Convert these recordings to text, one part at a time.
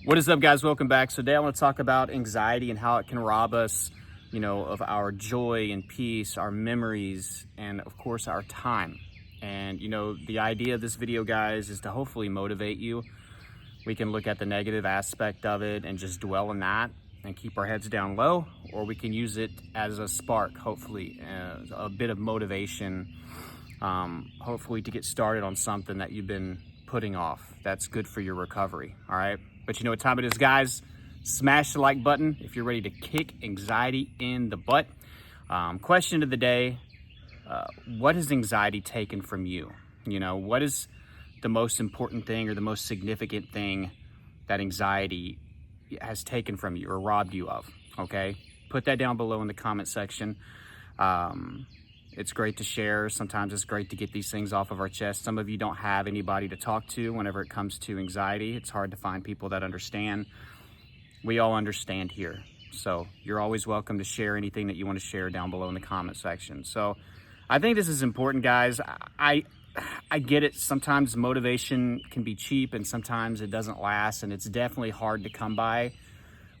What is up, guys? Welcome back. So today I want to talk about anxiety and how it can rob us, of our joy and peace, our memories, and of course our time. And the idea of this video, guys, is to hopefully motivate you. We can look at the negative aspect of it and just dwell on that and keep our heads down low, or we can use it as a spark, hopefully, a bit of motivation, hopefully to get started on something that you've been putting off. That's good for your recovery, all right? But you know what time it is, guys? Smash the like button if you're ready to kick anxiety in the butt. Question of the day, what has anxiety taken from you? What is the most important thing or the most significant thing that anxiety has taken from you or robbed you of, okay? Put that down below in the comment section. It's great to share. Sometimes it's great to get these things off of our chest. Some of you don't have anybody to talk to whenever it comes to anxiety. It's hard to find people that understand. We all understand here. So you're always welcome to share anything that you want to share down below in the comment section. So I think this is important, guys. I get it. Sometimes motivation can be cheap and sometimes it doesn't last, and it's definitely hard to come by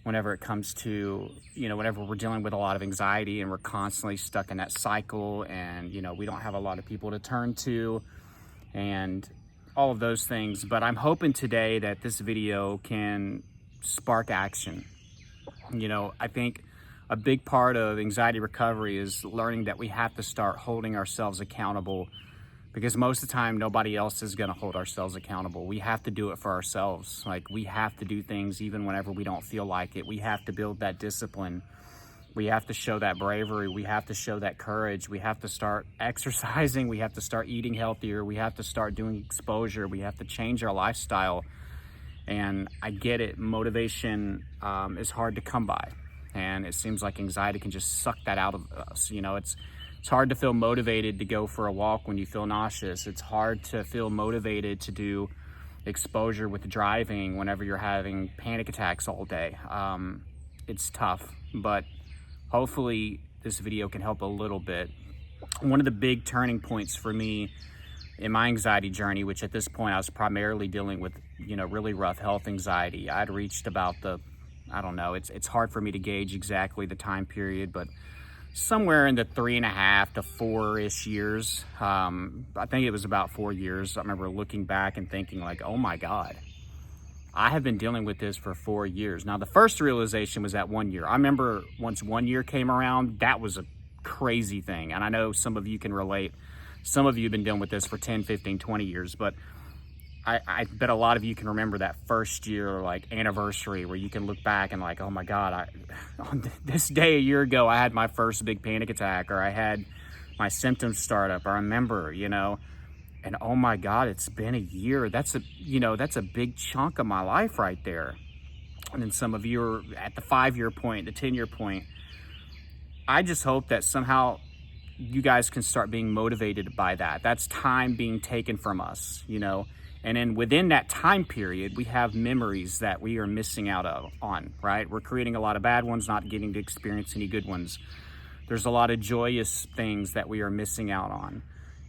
whenever it comes to, whenever we're dealing with a lot of anxiety and we're constantly stuck in that cycle and, we don't have a lot of people to turn to and all of those things. But I'm hoping today that this video can spark action. I think a big part of anxiety recovery is learning that we have to start holding ourselves accountable, because most of the time nobody else is going to hold ourselves accountable. We have to do it for ourselves. Like, we have to do things even whenever we don't feel like it. We have to build that discipline. We have to show that bravery. We have to show that courage. We have to start exercising. We have to start eating healthier. We have to start doing exposure. We have to change our lifestyle. And I get it. Motivation is hard to come by. And it seems like anxiety can just suck that out of us. It's hard to feel motivated to go for a walk when you feel nauseous. It's hard to feel motivated to do exposure with driving whenever you're having panic attacks all day. It's tough, but hopefully this video can help a little bit. One of the big turning points for me in my anxiety journey, which at this point I was primarily dealing with, really rough health anxiety. I'd reached about it's hard for me to gauge exactly the time period, but somewhere in the 3.5 to 4-ish years. I think it was about 4 years. I remember looking back and thinking like, oh my God, I have been dealing with this for 4 years. Now, the first realization was at 1 year. I remember once 1 year came around, that was a crazy thing. And I know some of you can relate. Some of you have been dealing with this for 10, 15, 20 years, but I bet a lot of you can remember that first year, like, anniversary, where you can look back and like, oh my God, on this day a year ago, I had my first big panic attack, or I had my symptoms start up. I remember, and oh my God, it's been a year. That's a big chunk of my life right there. And then some of you are at the 5-year point, the 10-year point. I just hope that somehow you guys can start being motivated by that. That's time being taken from us, And then within that time period, we have memories that we are missing out on, right? We're creating a lot of bad ones, not getting to experience any good ones. There's a lot of joyous things that we are missing out on.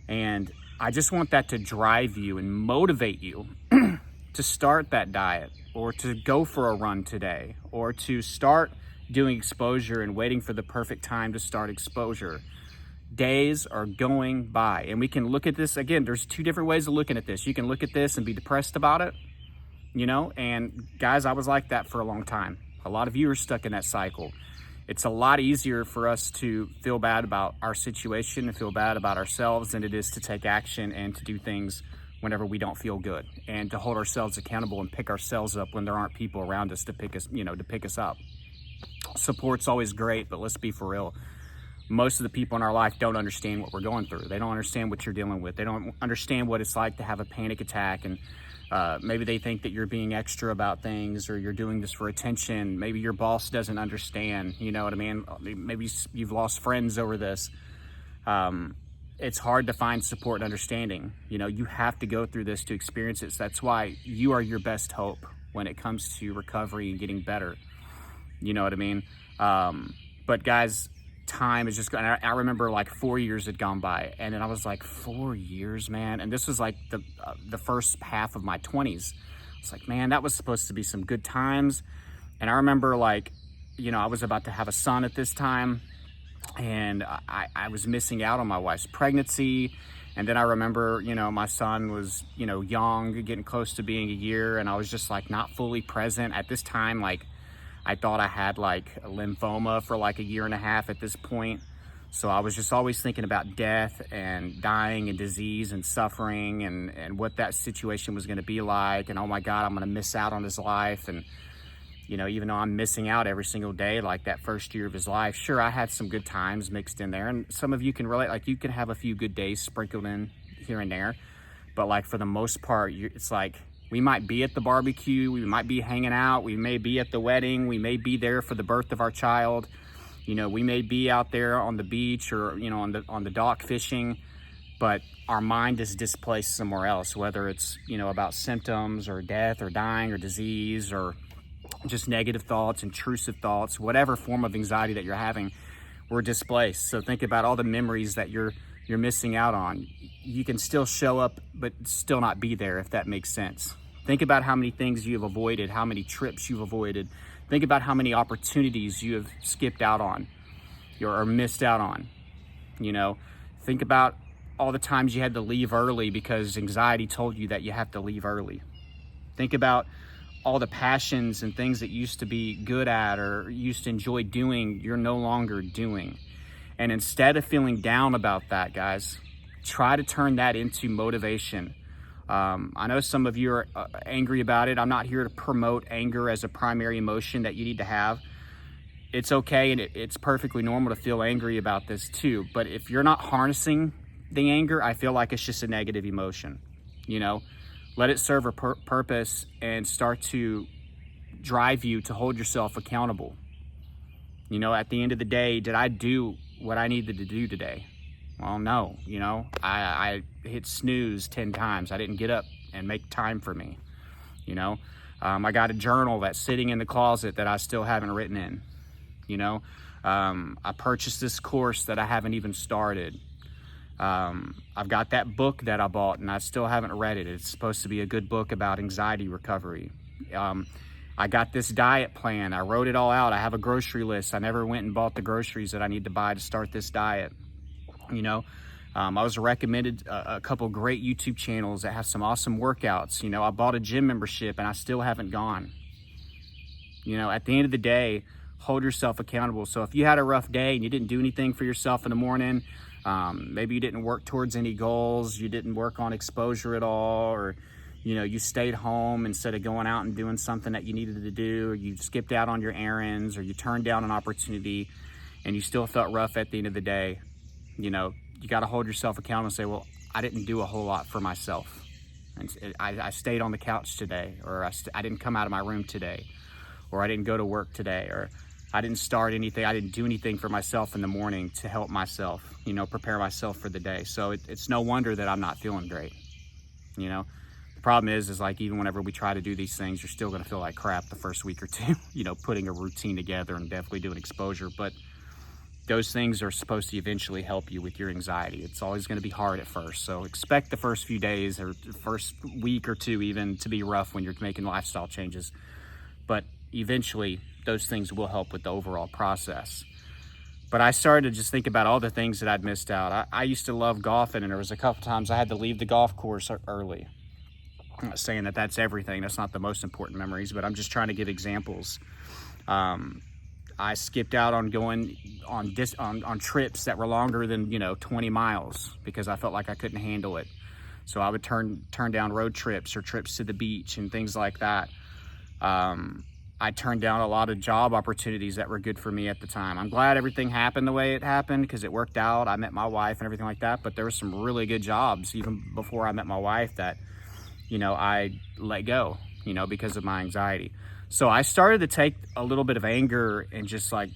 And I just want that to drive you and motivate you to start that diet, or to go for a run today, or to start doing exposure and waiting for the perfect time to start exposure. Days are going by, and we can look at this again. There's two different ways of looking at this. You can look at this and be depressed about it, and guys, I was like that for a long time. A lot of you are stuck in that cycle. It's a lot easier for us to feel bad about our situation and feel bad about ourselves than it is to take action and to do things whenever we don't feel good, and to hold ourselves accountable and pick ourselves up when there aren't people around us to pick us up. Support's always great, but let's be for real. Most of the people in our life don't understand what we're going through. They don't understand what you're dealing with. They don't understand what it's like to have a panic attack. And maybe they think that you're being extra about things, or you're doing this for attention. Maybe your boss doesn't understand, you know what I mean? Maybe you've lost friends over this. It's hard to find support and understanding. You have to go through this to experience it. So that's why you are your best hope when it comes to recovery and getting better. You know what I mean? But guys, time is just going. I remember like 4 years had gone by, and then I was like, 4 years, man. And this was like the first half of my 20s. It's like, man, that was supposed to be some good times. And I remember, like, you know, I was about to have a son at this time, and I was missing out on my wife's pregnancy. And then I remember, you know, my son was, you know, young, getting close to being a year, and I was just like not fully present at this time. Like, I thought I had like a lymphoma for like a year and a half at this point. So I was just always thinking about death and dying and disease and suffering and what that situation was going to be like. And oh my God, I'm going to miss out on his life. And, you know, even though I'm missing out every single day, like that first year of his life, sure, I had some good times mixed in there. And some of you can relate, like you can have a few good days sprinkled in here and there. But like for the most part, it's like we might be at the barbecue, we might be hanging out, we may be at the wedding, we may be there for the birth of our child. You know, we may be out there on the beach or, you know, on the dock fishing, but our mind is displaced somewhere else, whether it's, you know, about symptoms or death or dying or disease or just negative thoughts, intrusive thoughts, whatever form of anxiety that you're having, we're displaced. So think about all the memories that you're missing out on. You can still show up, but still not be there, if that makes sense. Think about how many things you've avoided, how many trips you've avoided. Think about how many opportunities you have skipped out on or missed out on. You know, think about all the times you had to leave early because anxiety told you that you have to leave early. Think about all the passions and things that used to be good at or used to enjoy doing, you're no longer doing. And instead of feeling down about that, guys, try to turn that into motivation. I know some of you are angry about it. I'm not here to promote anger as a primary emotion that you need to have. It's okay, and it's perfectly normal to feel angry about this too. But if you're not harnessing the anger, I feel like it's just a negative emotion. You know, let it serve a purpose and start to drive you to hold yourself accountable. You know, at the end of the day, did I do what I needed to do today? Well, no, you know, I hit snooze 10 times. I didn't get up and make time for me. You know, I got a journal that's sitting in the closet that I still haven't written in. You know, I purchased this course that I haven't even started. I've got that book that I bought and I still haven't read it. It's supposed to be a good book about anxiety recovery. I got this diet plan. I wrote it all out. I have a grocery list. I never went and bought the groceries that I need to buy to start this diet. You know, I was recommended a couple great YouTube channels that have some awesome workouts. You know, I bought a gym membership and I still haven't gone. You know, at the end of the day, hold yourself accountable. So if you had a rough day and you didn't do anything for yourself in the morning, maybe you didn't work towards any goals, you didn't work on exposure at all, or, you know, you stayed home instead of going out and doing something that you needed to do, or you skipped out on your errands, or you turned down an opportunity and you still felt rough at the end of the day, you know, you got to hold yourself accountable and say, well, I didn't do a whole lot for myself. And I stayed on the couch today, or I didn't come out of my room today, or I didn't go to work today, or I didn't start anything. I didn't do anything for myself in the morning to help myself, you know, prepare myself for the day. So it's no wonder that I'm not feeling great. You know, the problem is like, even whenever we try to do these things, you're still going to feel like crap the first week or two, you know, putting a routine together and definitely doing exposure. But those things are supposed to eventually help you with your anxiety. It's always going to be hard at first. So expect the first few days or the first week or two even to be rough when you're making lifestyle changes. But eventually those things will help with the overall process. But I started to just think about all the things that I'd missed out. I used to love golfing, and there was a couple times I had to leave the golf course early. I'm not saying that that's everything. That's not the most important memories, but I'm just trying to give examples. I skipped out on going on trips that were longer than, you know, 20 miles because I felt like I couldn't handle it. So I would turn down road trips or trips to the beach and things like that. I turned down a lot of job opportunities that were good for me at the time. I'm glad everything happened the way it happened because it worked out. I met my wife and everything like that, but there were some really good jobs even before I met my wife that, you know, I let go, you know, because of my anxiety. So I started to take a little bit of anger and just like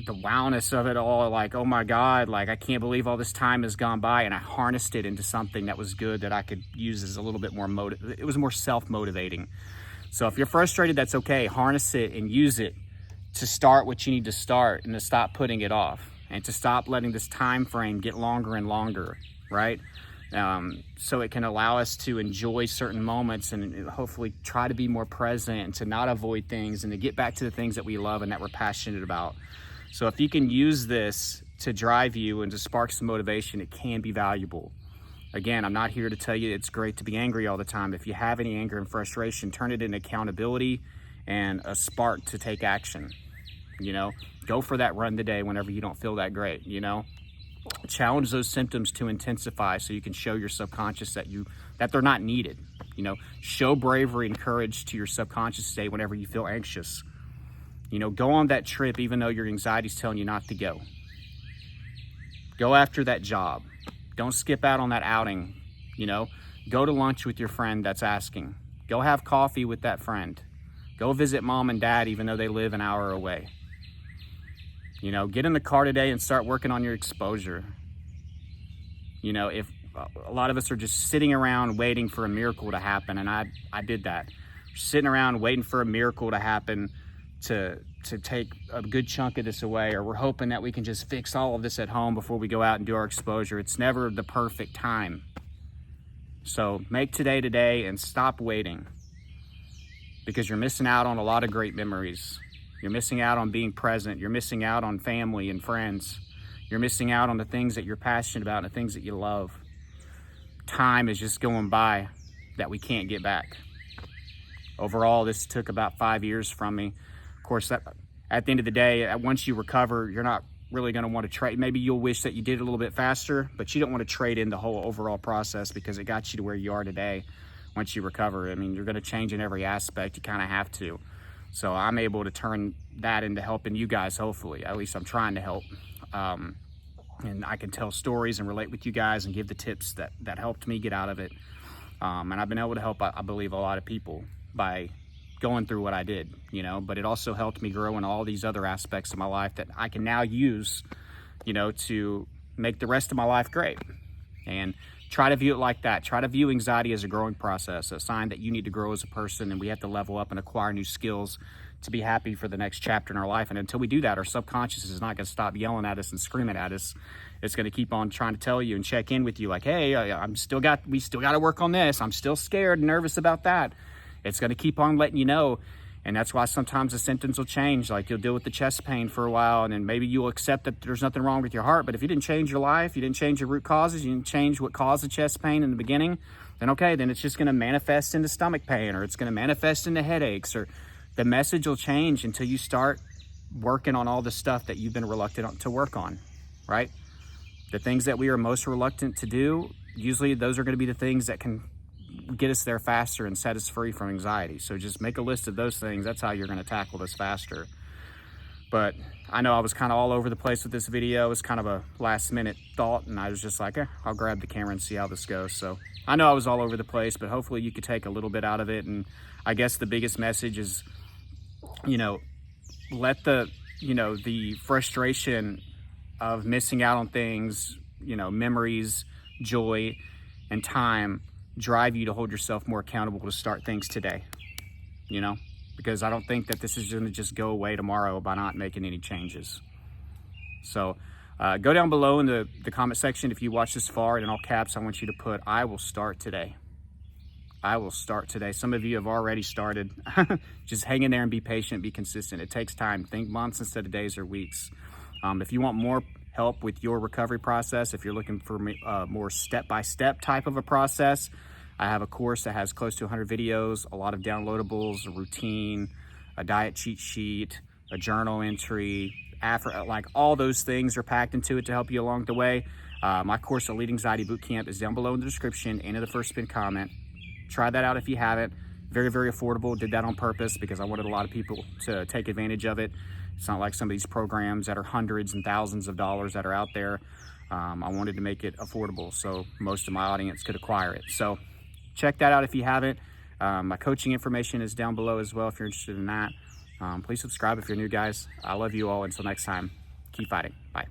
the wowness of it all, like, oh my God, like I can't believe all this time has gone by, and I harnessed it into something that was good that I could use as a little bit more it was more self-motivating. So if you're frustrated, that's okay. Harness it and use it to start what you need to start and to stop putting it off and to stop letting this time frame get longer and longer, right? So it can allow us to enjoy certain moments and hopefully try to be more present and to not avoid things and to get back to the things that we love and that we're passionate about. So if you can use this to drive you and to spark some motivation, it can be valuable. Again, I'm not here to tell you it's great to be angry all the time. If you have any anger and frustration, turn it into accountability and a spark to take action. Go for that run today whenever you don't feel that great. Challenge those symptoms to intensify so you can show your subconscious that they're not needed. Show bravery and courage to your subconscious state whenever you feel anxious. Go on that trip even though your anxiety is telling you not to go. Go after that job. Don't skip out on that outing. Go to lunch with your friend that's asking. Go have coffee with that friend. Go visit mom and dad even though they live an hour away. Get in the car today and start working on your exposure. If a lot of us are just sitting around waiting for a miracle to happen, and I did that. Sitting around waiting for a miracle to happen to take a good chunk of this away, or we're hoping that we can just fix all of this at home before we go out and do our exposure. It's never the perfect time. So make today and stop waiting, because you're missing out on a lot of great memories. You're missing out on being present. You're missing out on family and friends. You're missing out on the things that you're passionate about and the things that you love. Time is just going by that we can't get back. Overall, this took about 5 years from me. Of course, at the end of the day, once you recover, you're not really going to want to trade. Maybe you'll wish that you did it a little bit faster, but you don't want to trade in the whole overall process because it got you to where you are today. Once you recover, you're going to change in every aspect. You kind of have to. So I'm able to turn that into helping you guys, hopefully. At least I'm trying to help. And I can tell stories and relate with you guys and give the tips that helped me get out of it. And I've been able to help, I believe, a lot of people by going through what I did, but it also helped me grow in all these other aspects of my life that I can now use, to make the rest of my life great. And try to view it like that. Try to view anxiety as a growing process, a sign that you need to grow as a person and we have to level up and acquire new skills to be happy for the next chapter in our life. And until we do that, our subconscious is not going to stop yelling at us and screaming at us. It's going to keep on trying to tell you and check in with you like, hey, we still got to work on this. I'm still scared and nervous about that. It's going to keep on letting you know. And that's why sometimes the symptoms will change. Like you'll deal with the chest pain for a while, and then maybe you'll accept that there's nothing wrong with your heart. But if you didn't change your life, you didn't change your root causes, you didn't change what caused the chest pain in the beginning, then okay, then it's just going to manifest into stomach pain, or it's going to manifest into headaches, or the message will change until you start working on all the stuff that you've been reluctant to work on, right? The things that we are most reluctant to do, usually those are going to be the things that can get us there faster and set us free from anxiety. So just make a list of those things. That's how you're going to tackle this faster. But I know I was kind of all over the place with this video. It was kind of a last minute thought, and I was just like, I'll grab the camera and see how this goes. So I know I was all over the place, but hopefully you could take a little bit out of it. And I guess the biggest message is, let the frustration of missing out on things, memories, joy, and time drive you to hold yourself more accountable to start things today, because I don't think that this is going to just go away tomorrow by not making any changes. So go down below in the comment section if you watch this far, and in all caps I want you to put, I will start today. I will start today. Some of you have already started. Just hang in there and be patient, be consistent. It takes time. Think months instead of days or weeks. If you want more help with your recovery process, if you're looking for more step-by-step type of a process, I have a course that has close to 100 videos, a lot of downloadables, a routine, a diet cheat sheet, a journal entry, like all those things are packed into it to help you along the way. My course, ELITE ANXIETY BOOTCAMP, is down below in the description and in the first pinned comment. Try that out if you haven't. Very, very affordable. Did that on purpose because I wanted a lot of people to take advantage of it. It's not like some of these programs that are hundreds and thousands of dollars that are out there. I wanted to make it affordable so most of my audience could acquire it. So check that out if you haven't. My coaching information is down below as well if you're interested in that. Please subscribe if you're new, guys. I love you all. Until next time, keep fighting. Bye.